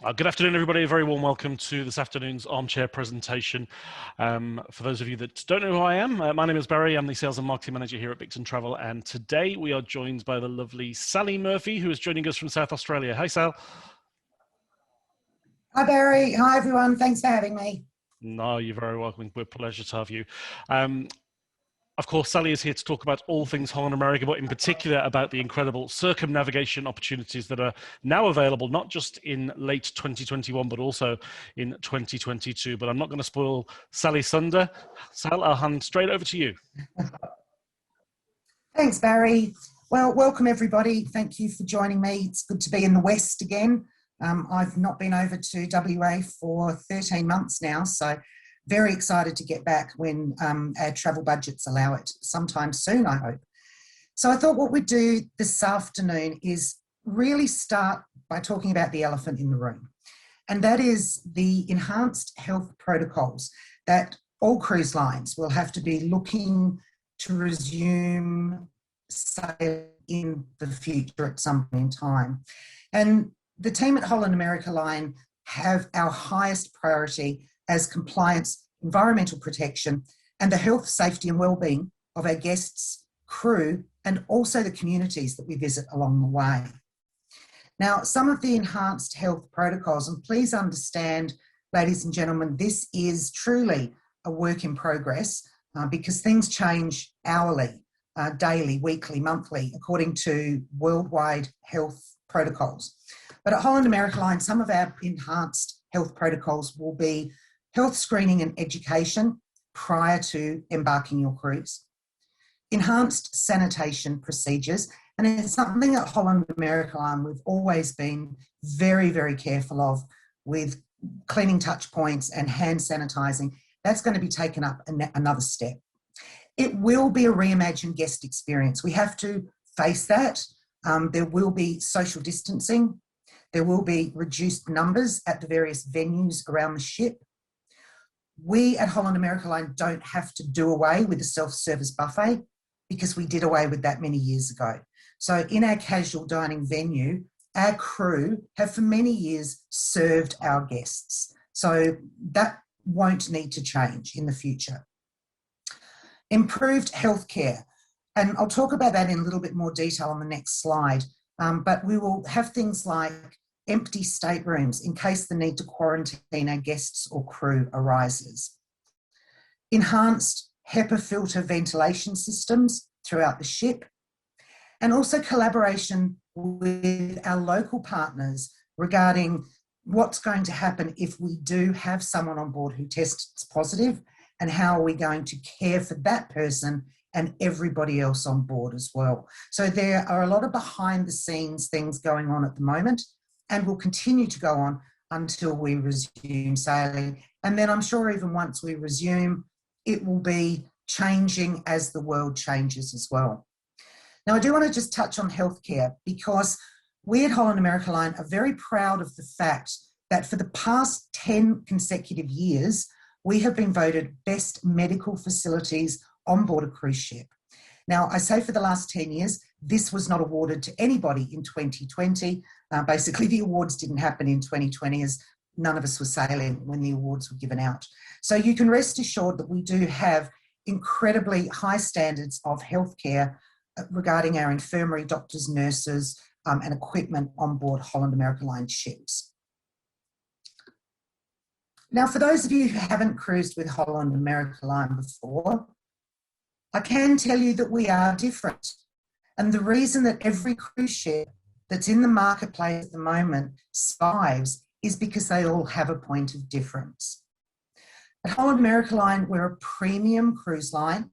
Good afternoon, everybody. A very warm welcome to this afternoon's Armchair presentation. For those of you that don't know who I am, my name is Barry. I'm the Sales and Marketing Manager here at Bixton Travel, and today we are joined by the lovely Sally Murphy, who is joining us from South Australia. Hi, Sal. Hi, Barry. Hi, everyone. Thanks for having me. No, you're very welcome. We're a pleasure to have you. Of course, Sally is here to talk about all things Holland America, but in particular about the incredible circumnavigation opportunities that are now available, not just in late 2021, but also in 2022. But I'm not going to spoil Sally's thunder. Sal, I'll hand straight over to you. Thanks, Barry. Well, welcome, everybody. Thank you for joining me. It's good to be in the West again. I've not been over to WA for 13 months now, so very excited to get back when our travel budgets allow it sometime soon, I hope. So I thought what we'd do this afternoon is really start by talking about the elephant in the room. And that is the enhanced health protocols that all cruise lines will have to be looking to resume sail in the future at some point in time. And the team at Holland America Line have our highest priority as compliance, environmental protection, and the health, safety and wellbeing of our guests, crew, and also the communities that we visit along the way. Now, some of the enhanced health protocols, and please understand, ladies and gentlemen, this is truly a work in progress because things change hourly, daily, weekly, monthly, according to worldwide health protocols. But at Holland America Line, some of our enhanced health protocols will be health screening and education prior to embarking your cruise, enhanced sanitation procedures, and it's something at Holland America Line we've always been very, very careful of with cleaning touch points and hand sanitising. That's going to be taken up another step. It will be a reimagined guest experience. We have to face that. There will be social distancing. There will be reduced numbers at the various venues around the ship. We at Holland America Line don't have to do away with the self-service buffet because we did away with that many years ago. So in our casual dining venue, our crew have for many years served our guests. So that won't need to change in the future. Improved healthcare, and I'll talk about that in a little bit more detail on the next slide, but we will have things like empty staterooms in case the need to quarantine our guests or crew arises. Enhanced HEPA filter ventilation systems throughout the ship, and also collaboration with our local partners regarding what's going to happen if we do have someone on board who tests positive and how are we going to care for that person and everybody else on board as well. So there are a lot of behind the scenes things going on at the moment, and will continue to go on until we resume sailing. And then I'm sure even once we resume, it will be changing as the world changes as well. Now, I do want to just touch on healthcare because we at Holland America Line are very proud of the fact that for the past 10 consecutive years, we have been voted best medical facilities on board a cruise ship. Now, I say for the last 10 years, this was not awarded to anybody in 2020. Basically, the awards didn't happen in 2020 as none of us were sailing when the awards were given out. So you can rest assured that we do have incredibly high standards of healthcare regarding our infirmary, doctors, nurses, and equipment on board Holland America Line ships. Now, for those of you who haven't cruised with Holland America Line before, I can tell you that we are different. And the reason that every cruise ship that's in the marketplace at the moment survives is because they all have a point of difference. At Holland America Line, we're a premium cruise line,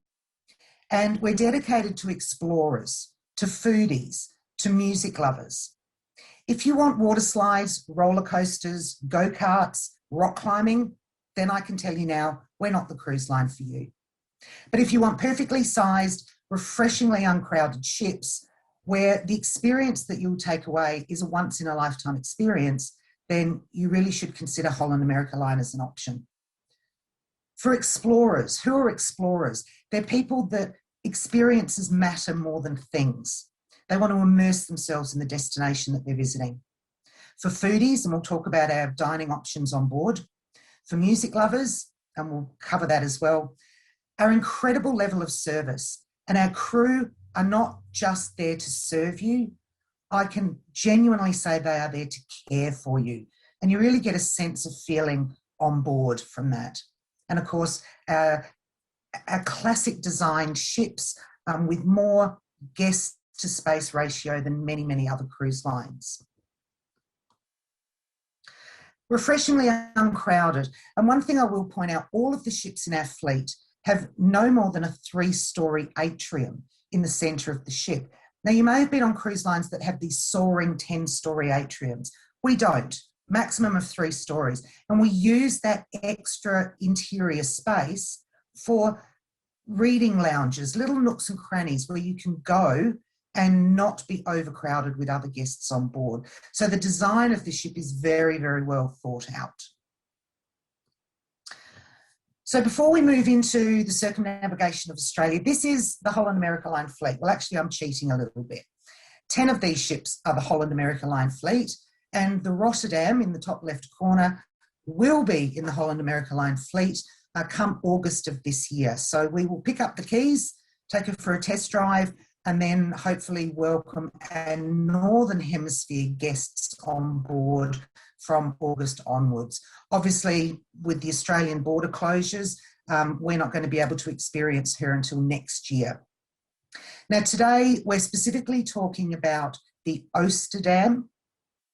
and we're dedicated to explorers, to foodies, to music lovers. If you want water slides, roller coasters, go-karts, rock climbing, then I can tell you now, we're not the cruise line for you. But if you want perfectly sized, refreshingly uncrowded ships where the experience that you'll take away is a once in a lifetime experience, then you really should consider Holland America Line as an option. For explorers, who are explorers? They're people that experiences matter more than things. They want to immerse themselves in the destination that they're visiting. For foodies, and we'll talk about our dining options on board. For music lovers, and we'll cover that as well. Our incredible level of service, and our crew are not just there to serve you. I can genuinely say they are there to care for you. And you really get a sense of feeling on board from that. And of course, our classic designed ships with more guest to space ratio than many, many other cruise lines. Refreshingly uncrowded. And one thing I will point out, all of the ships in our fleet have no more than a 3-storey atrium in the centre of the ship. Now, you may have been on cruise lines that have these soaring 10-storey atriums. We don't, maximum of 3 stories. And we use that extra interior space for reading lounges, little nooks and crannies where you can go and not be overcrowded with other guests on board. So the design of the ship is very, very well thought out. So before we move into the circumnavigation of Australia, this is the Holland America Line fleet. Well, actually, I'm cheating a little bit. 10 of these ships are the Holland America Line fleet, and the Rotterdam in the top left corner will be in the Holland America Line fleet come August of this year. So we will pick up the keys, take it for a test drive, and then hopefully welcome our Northern Hemisphere guests on board from August onwards. Obviously, with the Australian border closures, we're not going to be able to experience her until next year. Now, today, we're specifically talking about the Oosterdam,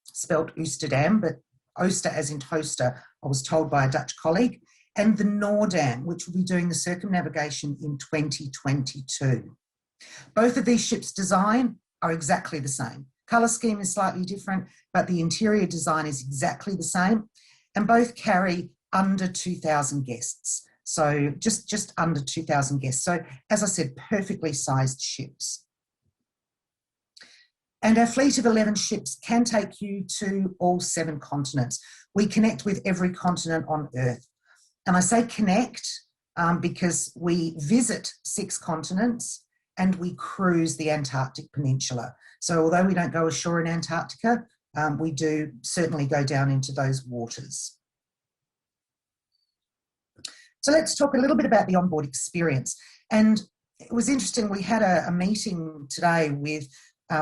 spelled Oosterdam, but Ooster as in toaster, I was told by a Dutch colleague, and the Noordam, which will be doing the circumnavigation in 2022. Both of these ships' design are exactly the same. Colour scheme is slightly different, but the interior design is exactly the same, and both carry under 2,000 guests. So just under 2,000 guests. So as I said, perfectly sized ships. And our fleet of 11 ships can take you to all 7 continents. We connect with every continent on Earth. And I say connect because we visit 6 continents and we cruise the Antarctic Peninsula. So although we don't go ashore in Antarctica, we do certainly go down into those waters. So let's talk a little bit about the onboard experience. And it was interesting, we had a meeting today with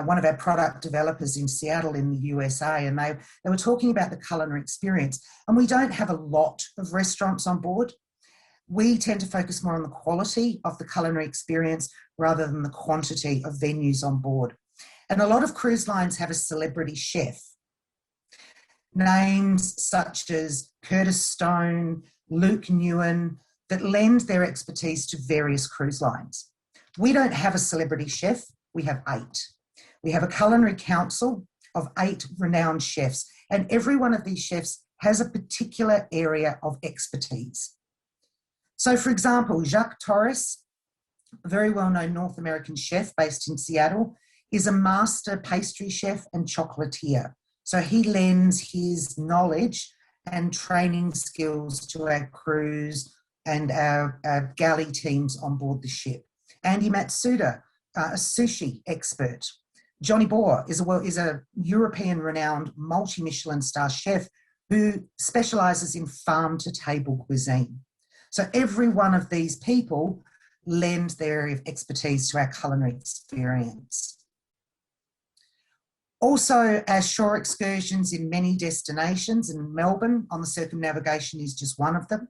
one of our product developers in Seattle in the USA, and they were talking about the culinary experience. And we don't have a lot of restaurants on board. We tend to focus more on the quality of the culinary experience rather than the quantity of venues on board. And a lot of cruise lines have a celebrity chef. Names such as Curtis Stone, Luke Newen, that lend their expertise to various cruise lines. We don't have a celebrity chef, we have 8. We have a culinary council of 8 renowned chefs, and every one of these chefs has a particular area of expertise. So for example, Jacques Torres, a very well-known North American chef based in Seattle, is a master pastry chef and chocolatier. So he lends his knowledge and training skills to our crews and our galley teams on board the ship. Andy Matsuda, a sushi expert. Johnny Bohr is a European renowned multi-Michelin star chef who specialises in farm-to-table cuisine. So every one of these people lend their area of expertise to our culinary experience. Also, our shore excursions in many destinations, and Melbourne on the circumnavigation is just one of them.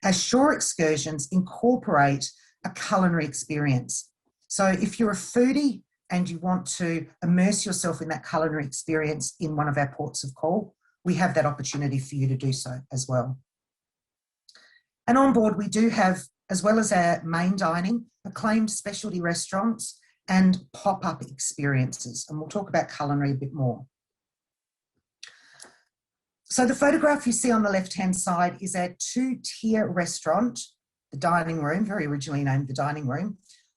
Our shore excursions incorporate a culinary experience. So if you're a foodie and you want to immerse yourself in that culinary experience in one of our ports of call, we have that opportunity for you to do so as well. And on board, we do have, as well as our main dining, acclaimed specialty restaurants and pop-up experiences. And we'll talk about culinary a bit more. So the photograph you see on the left-hand side is our 2-tier restaurant, the dining room, very originally named the dining room,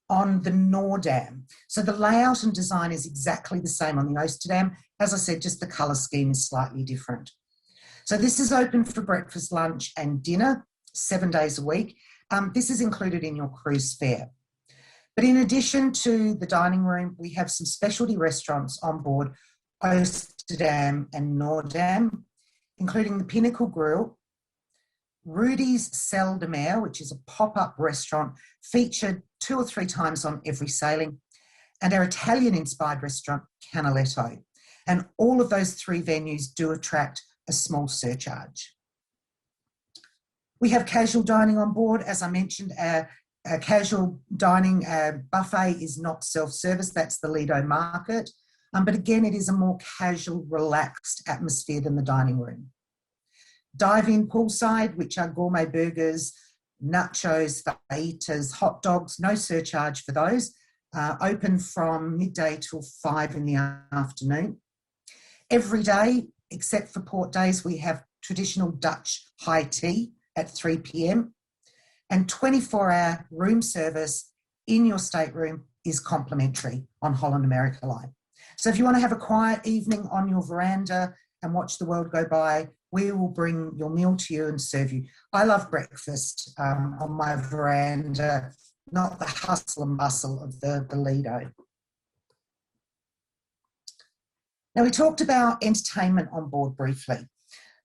on the Noordam. So the layout and design is exactly the same on the Oosterdam. As I said, just the colour scheme is slightly different. So this is open for breakfast, lunch and dinner, 7 days a week. This is included in your cruise fare. But in addition to the dining room, we have some specialty restaurants on board Oosterdam and Noordam, including the Pinnacle Grill, Rudy's Celle de Mer, which is a pop-up restaurant featured 2 or 3 times on every sailing, and our Italian-inspired restaurant, Canaletto. And all of those 3 venues do attract a small surcharge. We have casual dining on board. As I mentioned, our casual dining buffet is not self-service, that's the Lido Market. But again, it is a more casual, relaxed atmosphere than the dining room. Dive-in poolside, which are gourmet burgers, nachos, fajitas, hot dogs, no surcharge for those. Open from midday till 5 in the afternoon. Every day, except for port days, we have traditional Dutch high tea at 3 p.m. and 24-hour room service in your stateroom is complimentary on Holland America Line. So if you want to have a quiet evening on your veranda and watch the world go by, we will bring your meal to you and serve you. I love breakfast on my veranda, not the hustle and bustle of the Lido. Now, we talked about entertainment on board briefly,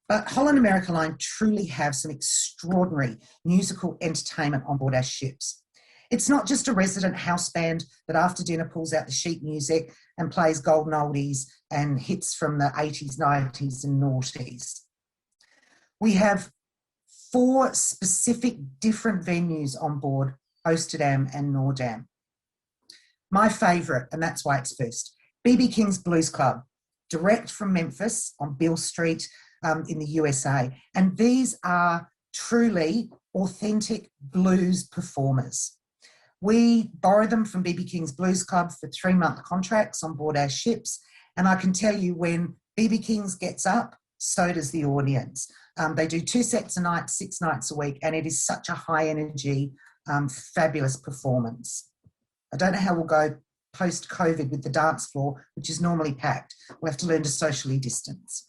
but Holland America Line truly have some extraordinary musical entertainment on board our ships. It's not just a resident house band that after dinner pulls out the sheet music and plays golden oldies and hits from the 80s, 90s and noughties. We have 4 specific different venues on board Oosterdam and Noordam. My favourite, and that's why it's first, B.B. King's Blues Club, direct from Memphis on Beale Street in the USA. And these are truly authentic blues performers. We borrow them from B.B. King's Blues Club for 3-month contracts on board our ships. And I can tell you when B.B. King's gets up, so does the audience. They do 2 sets a night, 6 nights a week, and it is such a high energy, fabulous performance. I don't know how we'll go post-COVID with the dance floor, which is normally packed. We'll have to learn to socially distance.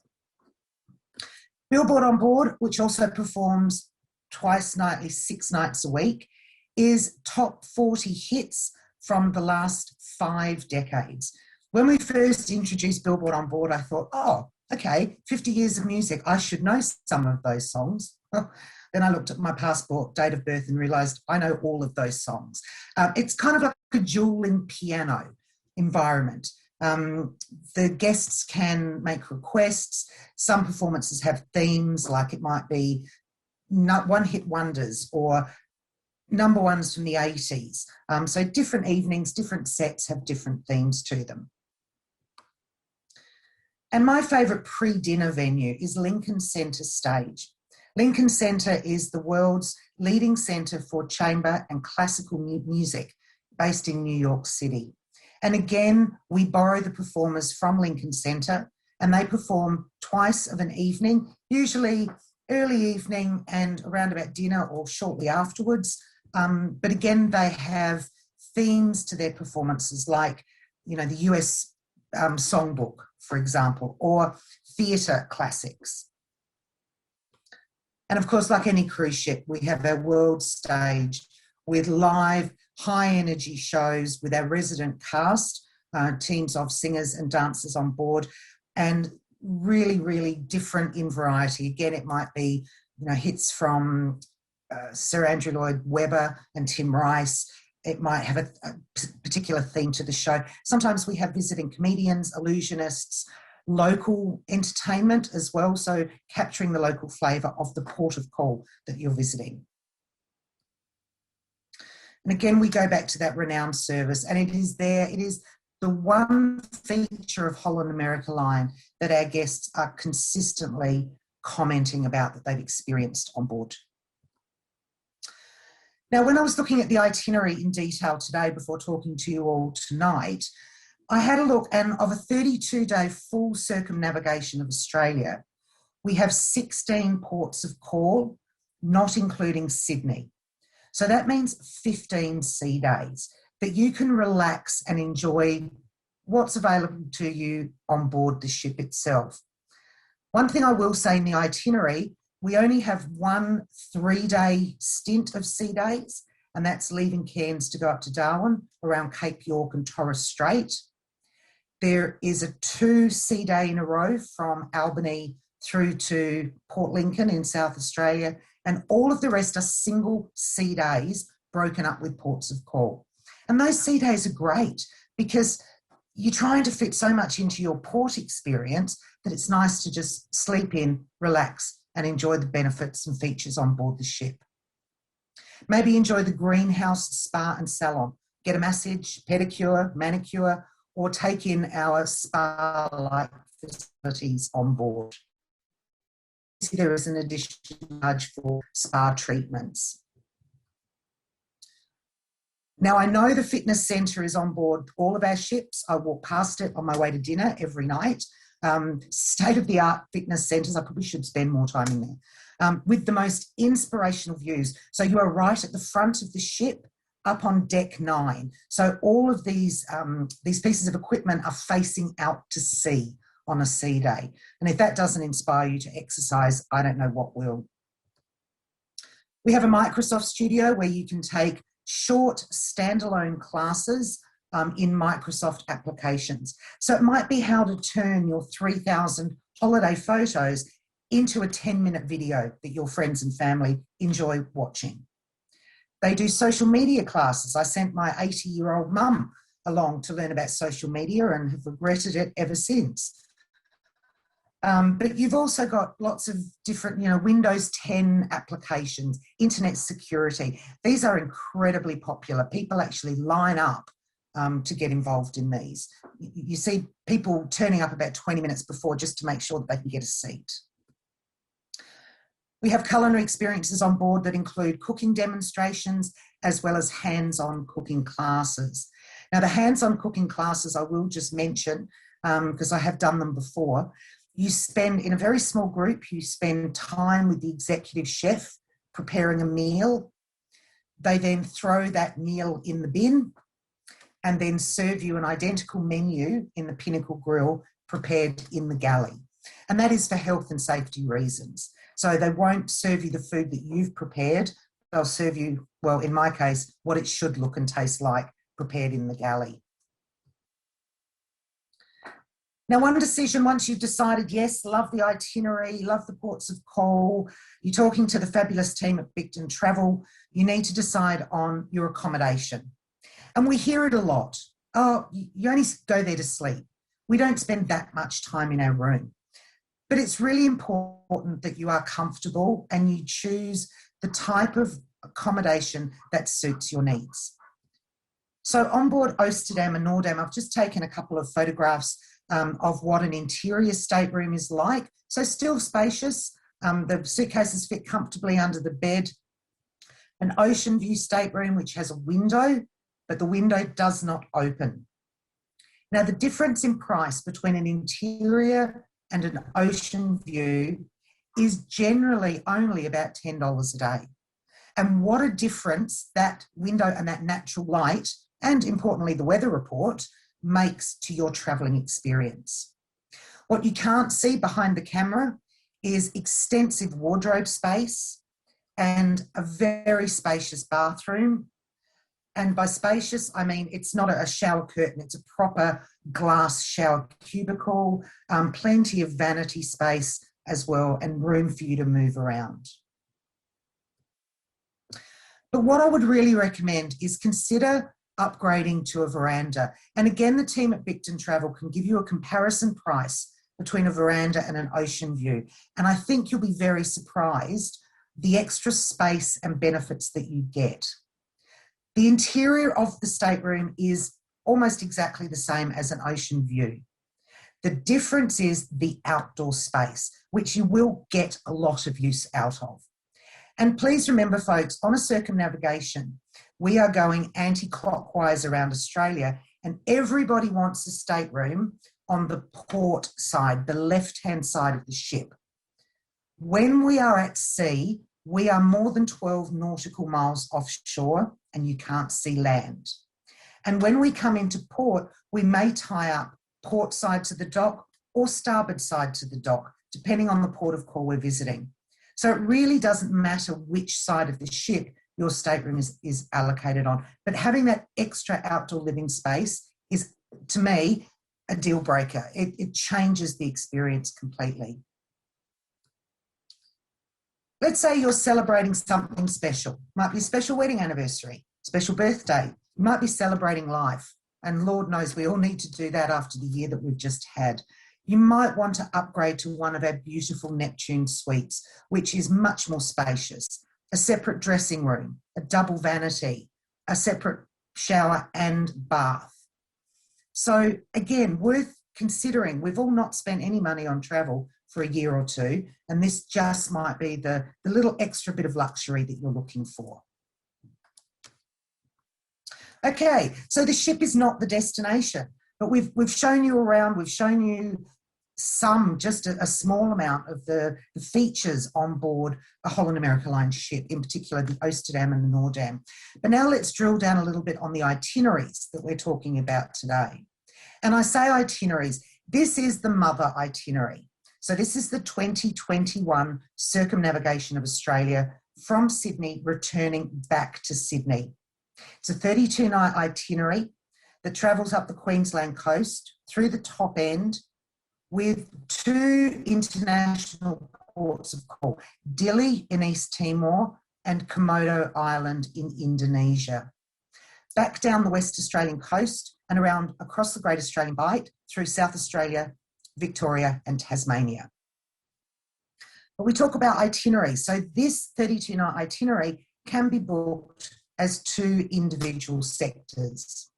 Billboard on board, which also performs twice nightly, 6 nights a week, is top 40 hits from the last 5 decades. When we first introduced Billboard on board, I thought, oh, okay, 50 years of music, I should know some of those songs. Then I looked at my passport, date of birth, and realised I know all of those songs. It's kind of like a dueling piano environment. The guests can make requests. Some performances have themes, like it might be one-hit wonders or number ones from the 80s. So different evenings, different sets have different themes to them. And my favourite pre-dinner venue is Lincoln Center Stage. Lincoln Center is the world's leading centre for chamber and classical music based in New York City. And again, we borrow the performers from Lincoln Center and they perform twice of an evening, usually early evening and around about dinner or shortly afterwards. But again, they have themes to their performances like, you know, the US songbook, for example, or theatre classics. And of course, like any cruise ship, we have our world stage with live, high energy shows with our resident cast, teams of singers and dancers on board, and really, really different in variety. Again, it might be, you know, hits from Sir Andrew Lloyd Webber and Tim Rice. It might have a particular theme to the show. Sometimes we have visiting comedians, illusionists, local entertainment as well, so capturing the local flavour of the port of call that you're visiting. And again, we go back to that renowned service, and it is the one feature of Holland America Line that our guests are consistently commenting about that they've experienced on board. Now, when I was looking at the itinerary in detail today before talking to you all tonight, I had a look, and of a 32-day full circumnavigation of Australia, we have 16 ports of call, not including Sydney. So that means 15 sea days that you can relax and enjoy what's available to you on board the ship itself. One thing I will say in the itinerary, we only have one 3-day stint of sea days, and that's leaving Cairns to go up to Darwin around Cape York and Torres Strait. There is a 2 sea day in a row from Albany through to Port Lincoln in South Australia, and all of the rest are single sea days broken up with ports of call. And those sea days are great because you're trying to fit so much into your port experience that it's nice to just sleep in, relax, and enjoy the benefits and features on board the ship. Maybe enjoy the greenhouse, spa and salon. Get a massage, pedicure, manicure, or take in our spa-like facilities on board. There is an additional charge for spa treatments. Now, I know the fitness centre is on board all of our ships. I walk past it on my way to dinner every night. State-of-the-art fitness centres, I probably should spend more time in there, with the most inspirational views. So you are right at the front of the ship, up on deck 9. So all of these pieces of equipment are facing out to sea on a sea day. And if that doesn't inspire you to exercise, I don't know what will. We have a Microsoft studio where you can take short standalone classes in Microsoft applications. So it might be how to turn your 3,000 holiday photos into a 10-minute video that your friends and family enjoy watching. They do social media classes. I sent my 80-year-old mum along to learn about social media and have regretted it ever since. But you've also got lots of different, Windows 10 applications, internet security. These are incredibly popular. People actually line up to get involved in these. You see people turning up about 20 minutes before just to make sure that they can get a seat. We have culinary experiences on board that include cooking demonstrations as well as hands-on cooking classes. Now, the hands-on cooking classes I will just mention because I have done them before. You spend, in a very small group, you spend time with the executive chef preparing a meal. They then throw that meal in the bin and then serve you an identical menu in the Pinnacle Grill prepared in the galley. And that is for health and safety reasons. So they won't serve you the food that you've prepared. They'll serve you, well, in my case, what it should look and taste like prepared in the galley. Now, one decision, once you've decided, yes, love the itinerary, love the ports of call, you're talking to the fabulous team at Bicton Travel, you need to decide on your accommodation. And we hear it a lot. Oh, you only go there to sleep. We don't spend that much time in our room. But it's really important that you are comfortable and you choose the type of accommodation that suits your needs. So on board Oosterdam and Noordam, I've just taken a couple of photographs of what an interior stateroom is like. So still spacious. The suitcases fit comfortably under the bed. An ocean view stateroom which has a window, but the window does not open. Now, the difference in price between an interior and an ocean view is generally only about $10 a day. And what a difference that window and that natural light, and importantly the weather report, makes to your travelling experience. What you can't see behind the camera is extensive wardrobe space and a very spacious bathroom. And by spacious, I mean it's not a shower curtain, it's a proper glass shower cubicle, plenty of vanity space as well, and room for you to move around. But what I would really recommend is consider upgrading to a veranda. And again, the team at Bicton Travel can give you a comparison price between a veranda and an ocean view. And I think you'll be very surprised the extra space and benefits that you get. The interior of the stateroom is almost exactly the same as an ocean view. The difference is the outdoor space, which you will get a lot of use out of. And please remember, folks, on a circumnavigation, we are going anti-clockwise around Australia, and everybody wants a stateroom on the port side, the left-hand side of the ship. When we are at sea, we are more than 12 nautical miles offshore and you can't see land. And when we come into port, we may tie up port side to the dock or starboard side to the dock, depending on the port of call we're visiting. So it really doesn't matter which side of the ship your stateroom is allocated on. But having that extra outdoor living space is, to me, a deal breaker. It changes the experience completely. Let's say you're celebrating something special. Might be a special wedding anniversary, special birthday. You might be celebrating life. And Lord knows we all need to do that after the year that we've just had. You might want to upgrade to one of our beautiful Neptune Suites, which is much more spacious. A separate dressing room, a double vanity, a separate shower and bath. So again, worth considering. We've all not spent any money on travel for a year or two, and this just might be the little extra bit of luxury that you're looking for. Okay, so the ship is not the destination, but we've shown you around, we've shown you just a small amount of the features on board a Holland America Line ship, in particular the Oosterdam and the Noordam. But now let's drill down a little bit on the itineraries that we're talking about today. And I say itineraries, this is the mother itinerary. So this is the 2021 Circumnavigation of Australia from Sydney, returning back to Sydney. It's a 32-night itinerary that travels up the Queensland coast through the top end with 2 international ports of call, Dili in East Timor and Komodo Island in Indonesia. Back down the West Australian coast and around across the Great Australian Bight through South Australia, Victoria and Tasmania. But we talk about itineraries. So this 32-night itinerary can be booked as 2 individual sectors.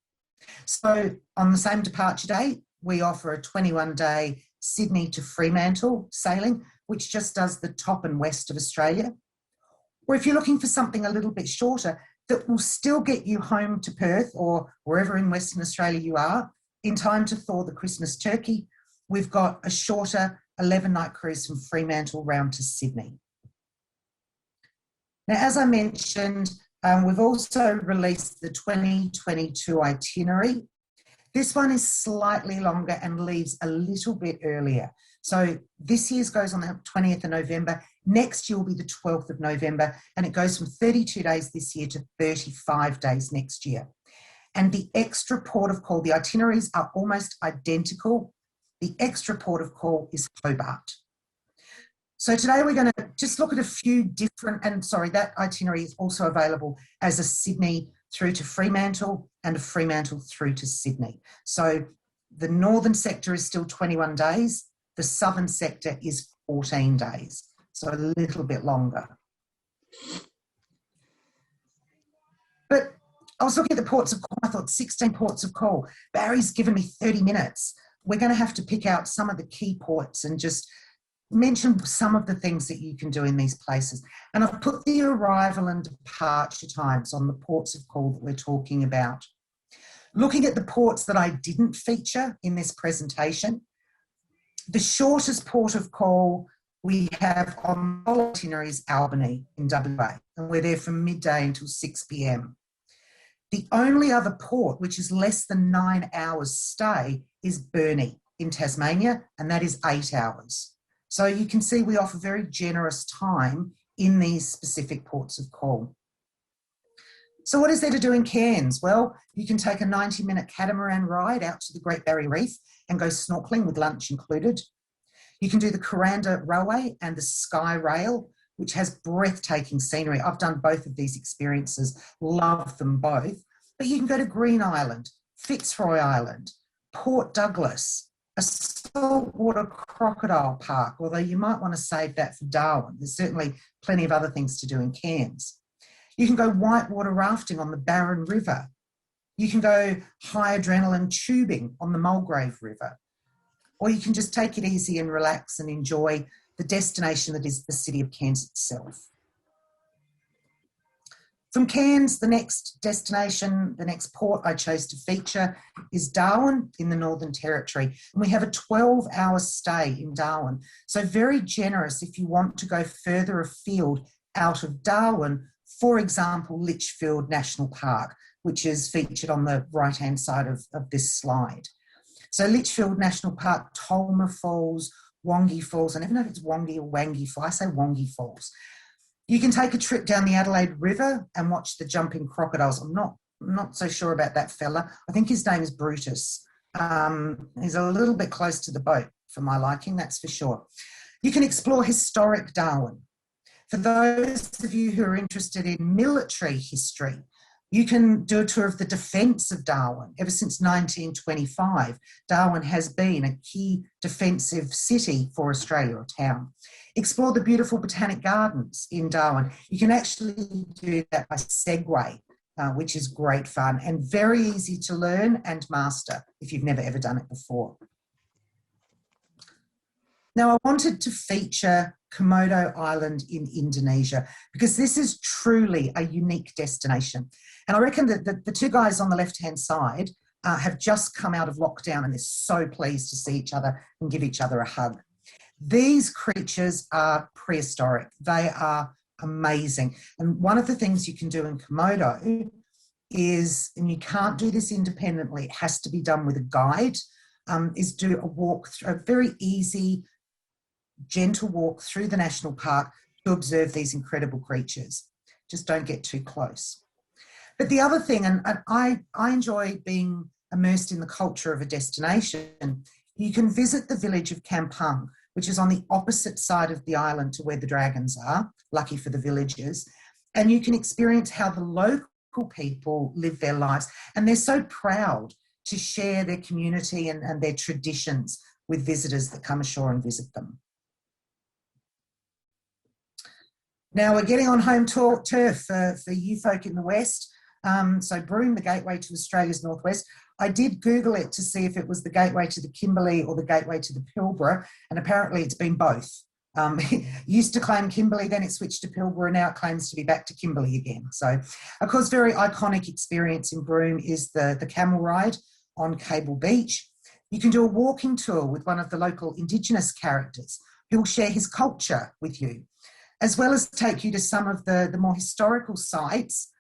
So on the same departure date, we offer a 21-day Sydney to Fremantle sailing, which just does the top and west of Australia. Or if you're looking for something a little bit shorter, that will still get you home to Perth or wherever in Western Australia you are in time to thaw the Christmas turkey, we've got a shorter 11-night cruise from Fremantle round to Sydney. Now, as I mentioned, we've also released the 2022 itinerary. This one is slightly longer and leaves a little bit earlier. So this year's goes on the 20th of November. Next year will be the 12th of November, and it goes from 32 days this year to 35 days next year. And the extra port of call, the itineraries are almost identical. The extra port of call is Hobart. So today we're going to just look at a few different, and sorry, that itinerary is also available as a Sydney through to Fremantle and a Fremantle through to Sydney. So the northern sector is still 21 days. The southern sector is 14 days. So a little bit longer. But I was looking at the ports of call. I thought 16 ports of call. Barry's given me 30 minutes. We're going to have to pick out some of the key ports and just mention some of the things that you can do in these places. And I've put the arrival and departure times on the ports of call that we're talking about. Looking at the ports that I didn't feature in this presentation, the shortest port of call we have on all itineraries Albany in WA, and we're there from midday until 6 p.m. The only other port which is less than 9 hours stay is Burnie in Tasmania, and that is 8 hours. So you can see we offer very generous time in these specific ports of call. So what is there to do in Cairns? Well, you can take a 90-minute catamaran ride out to the Great Barrier Reef and go snorkelling with lunch included. You can do the Kuranda Railway and the Sky Rail, which has breathtaking scenery. I've done both of these experiences, love them both. But you can go to Green Island, Fitzroy Island, Port Douglas, a saltwater crocodile park, although you might want to save that for Darwin. There's certainly plenty of other things to do in Cairns. You can go whitewater rafting on the Barron River. You can go high adrenaline tubing on the Mulgrave River. Or you can just take it easy and relax and enjoy the destination that is the city of Cairns itself. From Cairns, the next destination, the next port I chose to feature is Darwin in the Northern Territory. And we have a 12-hour stay in Darwin. So very generous if you want to go further afield out of Darwin, for example, Litchfield National Park, which is featured on the right-hand side of this slide. So Litchfield National Park, Tolma Falls, Wongi Falls. I never know if it's Wongi or Wangi Falls. I say Wongi Falls. You can take a trip down the Adelaide River and watch the jumping crocodiles. I'm not so sure about that fella. I think his name is Brutus. is a little bit close to the boat for my liking, that's for sure. You can explore historic Darwin. For those of you who are interested in military history, you can do a tour of the defence of Darwin. Ever since 1925, Darwin has been a key defensive city for Australia, or town. Explore the beautiful botanic gardens in Darwin. You can actually do that by Segway, which is great fun and very easy to learn and master if you've never ever done it before. Now, I wanted to feature Komodo Island in Indonesia because this is truly a unique destination. And I reckon that the two guys on the left-hand side have just come out of lockdown and they're so pleased to see each other and give each other a hug. These creatures are prehistoric. They are amazing. And one of the things you can do in Komodo is, and you can't do this independently, it has to be done with a guide, is do a walk, a very easy, gentle walk through the national park to observe these incredible creatures. Just don't get too close. But the other thing, and I enjoy being immersed in the culture of a destination, you can visit the village of Kampung, which is on the opposite side of the island to where the dragons are, lucky for the villagers, and you can experience how the local people live their lives. And they're so proud to share their community and their traditions with visitors that come ashore and visit them. Now we're getting on home turf for you folk in the West. So Broome, the gateway to Australia's northwest. I did Google it to see if it was the gateway to the Kimberley or the gateway to the Pilbara, and apparently it's been both. It used to claim Kimberley, then it switched to Pilbara, and now it claims to be back to Kimberley again. So, of course, very iconic experience in Broome is the camel ride on Cable Beach. You can do a walking tour with one of the local Indigenous characters who will share his culture with you, as well as take you to some of the more historical sites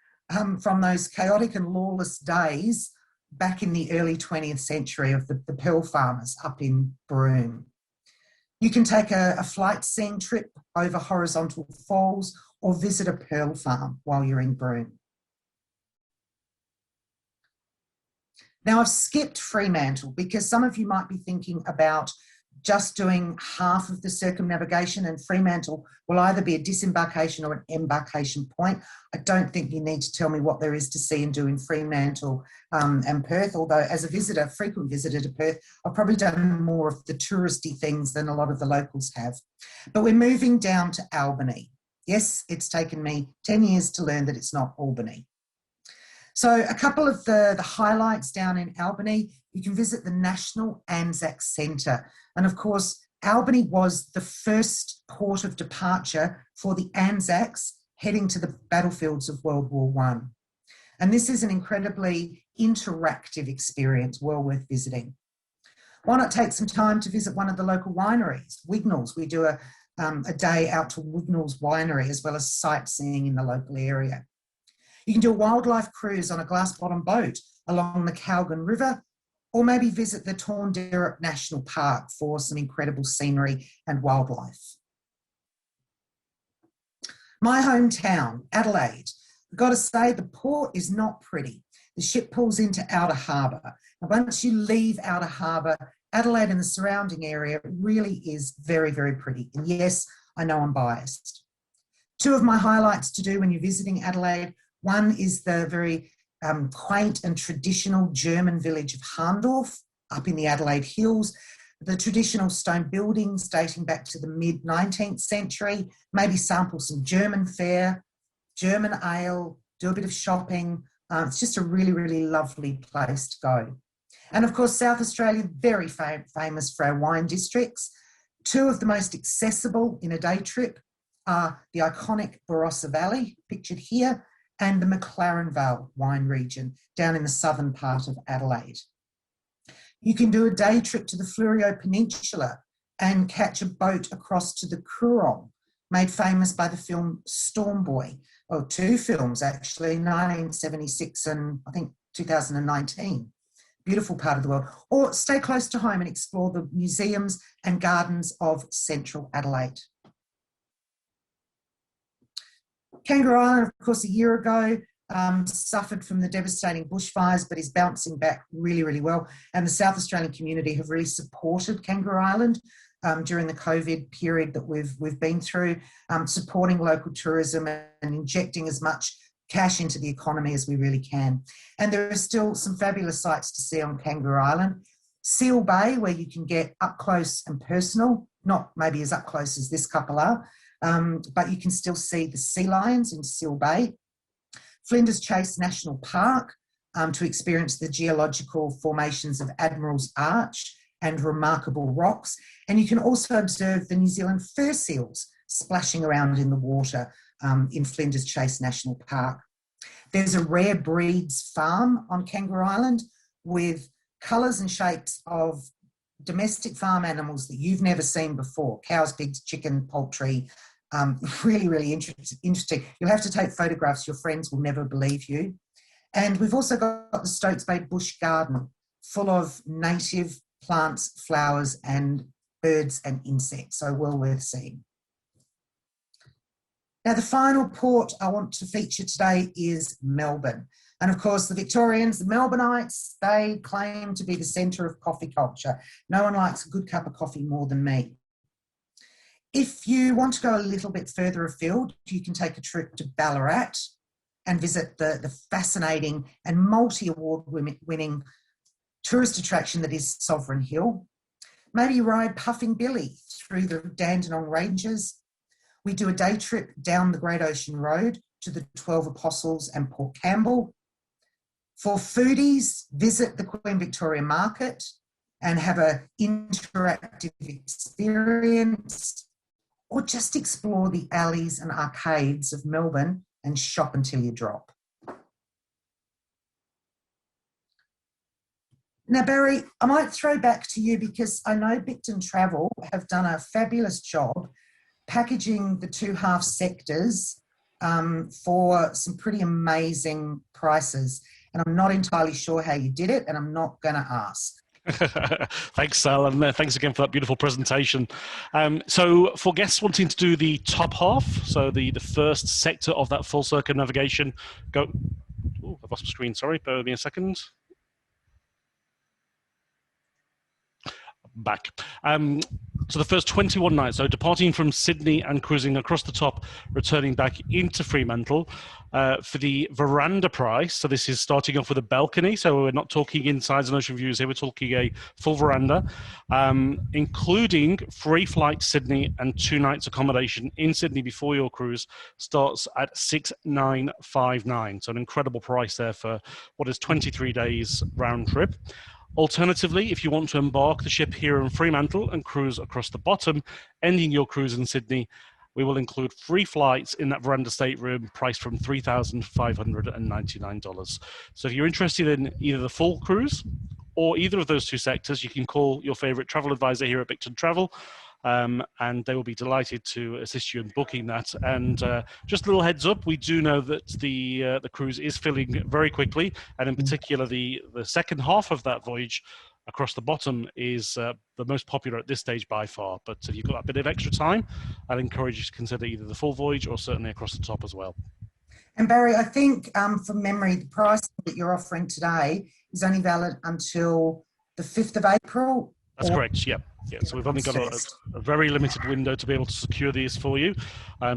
from those chaotic and lawless days back in the early 20th century of the pearl farmers up in Broome. You can take a flight seeing trip over horizontal falls or visit a pearl farm while you're in Broome. Now, I've skipped Fremantle because some of you might be thinking about just doing half of the circumnavigation, and Fremantle will either be a disembarkation or an embarkation point. I don't think you need to tell me what there is to see and do in Fremantle and Perth, although as a visitor, frequent visitor to Perth, I've probably done more of the touristy things than a lot of the locals have. But we're moving down to Albany. Yes, it's taken me 10 years to learn that it's not Albany. So a couple of the highlights down in Albany, you can visit the National Anzac Centre. And of course, Albany was the first port of departure for the Anzacs heading to the battlefields of World War I. And this is an incredibly interactive experience, well worth visiting. Why not take some time to visit one of the local wineries, Wignall's? We do a day out to Wignall's Winery, as well as sightseeing in the local area. You can do a wildlife cruise on a glass-bottom boat along the Calgon River, or maybe visit the Torndirrup National Park for some incredible scenery and wildlife. My hometown, Adelaide. I've got to say, the port is not pretty. The ship pulls into Outer Harbour. Now, once you leave Outer Harbour, Adelaide and the surrounding area really is very, very pretty. And yes, I know I'm biased. Two of my highlights to do when you're visiting Adelaide. One is the very quaint and traditional German village of Harndorf up in the Adelaide Hills. The traditional stone buildings dating back to the mid-19th century, maybe sample some German fare, German ale, do a bit of shopping. It's just a really, really lovely place to go. And of course, South Australia, very famous for our wine districts. Two of the most accessible in a day trip are the iconic Barossa Valley, pictured here, and the McLaren Vale wine region down in the southern part of Adelaide. You can do a day trip to the Fleurieu Peninsula and catch a boat across to the Coorong, made famous by the film Storm Boy, or two films actually, 1976 and I think 2019. Beautiful part of the world. Or stay close to home and explore the museums and gardens of central Adelaide. Kangaroo Island, of course, a year ago, suffered from the devastating bushfires, but is bouncing back really, really well. And the South Australian community have really supported Kangaroo Island during the COVID period that we've been through, supporting local tourism and injecting as much cash into the economy as we really can. And there are still some fabulous sights to see on Kangaroo Island. Seal Bay, where you can get up close and personal, not maybe as up close as this couple are, but you can still see the sea lions in Seal Bay. Flinders Chase National Park, to experience the geological formations of Admiral's Arch and remarkable rocks. And you can also observe the New Zealand fur seals splashing around in the water in Flinders Chase National Park. There's a rare breeds farm on Kangaroo Island with colours and shapes of domestic farm animals that you've never seen before: cows, pigs, chicken, poultry. Really, really interesting. You'll have to take photographs. Your friends will never believe you. And we've also got the Stokes Bay Bush Garden, full of native plants, flowers, and birds and insects. So well worth seeing. Now, the final port I want to feature today is Melbourne. And of course, the Victorians, the Melbourneites, they claim to be the centre of coffee culture. No one likes a good cup of coffee more than me. If you want to go a little bit further afield, you can take a trip to Ballarat and visit the fascinating and multi-award winning tourist attraction that is Sovereign Hill. Maybe ride Puffing Billy through the Dandenong Ranges. We do a day trip down the Great Ocean Road to the 12 Apostles and Port Campbell. For foodies, visit the Queen Victoria Market and have an interactive experience, or just explore the alleys and arcades of Melbourne and shop until you drop. Now, Barry, I might throw back to you because I know Bicton Travel have done a fabulous job packaging the two half sectors for some pretty amazing prices. And I'm not entirely sure how you did it, and I'm not going to ask. Thanks, Sal, and thanks again for that beautiful presentation. So for guests wanting to do the top half, so the first sector of that full circumnavigation, go... Oh, I've lost my screen, sorry, bear with me a second. Back. So the first 21 nights, so departing from Sydney and cruising across the top, returning back into Fremantle for the veranda price. So this is starting off with a balcony. So we're not talking insides and ocean views here. We're talking a full veranda, including free flight Sydney and 2 nights accommodation in Sydney before your cruise, starts at $6,959. So an incredible price there for what is 23 days round trip. Alternatively, if you want to embark the ship here in Fremantle and cruise across the bottom, ending your cruise in Sydney, we will include free flights in that veranda stateroom priced from $3,599. So if you're interested in either the full cruise or either of those two sectors, you can call your favourite travel advisor here at Bicton Travel, and they will be delighted to assist you in booking that. And just a little heads up, we do know that the cruise is filling very quickly, and in particular the second half of that voyage across the bottom is the most popular at this stage by far. But if you've got a bit of extra time, I'd encourage you to consider either the full voyage or certainly across the top as well. And Barry, I think from memory, the price that you're offering today is only valid until the 5th of April. That's correct, yeah. Yeah, so we've only got a very limited window to be able to secure these for you.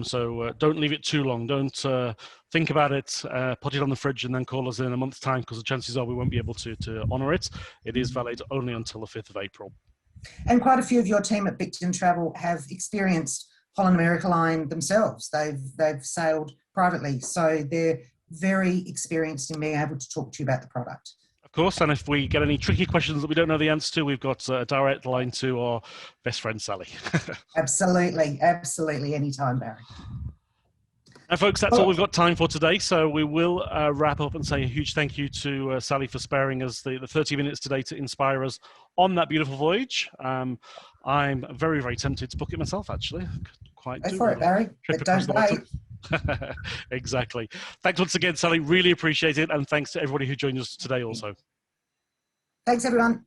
So don't leave it too long. Don't think about it, put it on the fridge and then call us in a month's time, because the chances are we won't be able to honour it. It is valid only until the 5th of April. And quite a few of your team at Bicton Travel have experienced Holland America Line themselves. They've sailed privately, so they're very experienced in being able to talk to you about the product. Of course, and if we get any tricky questions that we don't know the answer to, we've got a direct line to our best friend, Sally. Absolutely, absolutely, anytime, Barry. And folks, that's all we've got time for today, so we will wrap up and say a huge thank you to Sally for sparing us the 30 minutes today to inspire us on that beautiful voyage. I'm very, very tempted to book it myself, actually. Quite Go for it, Barry, but don't wait. Exactly. Thanks once again, Sally. Really appreciate it. And thanks to everybody who joined us today also. Thanks, everyone.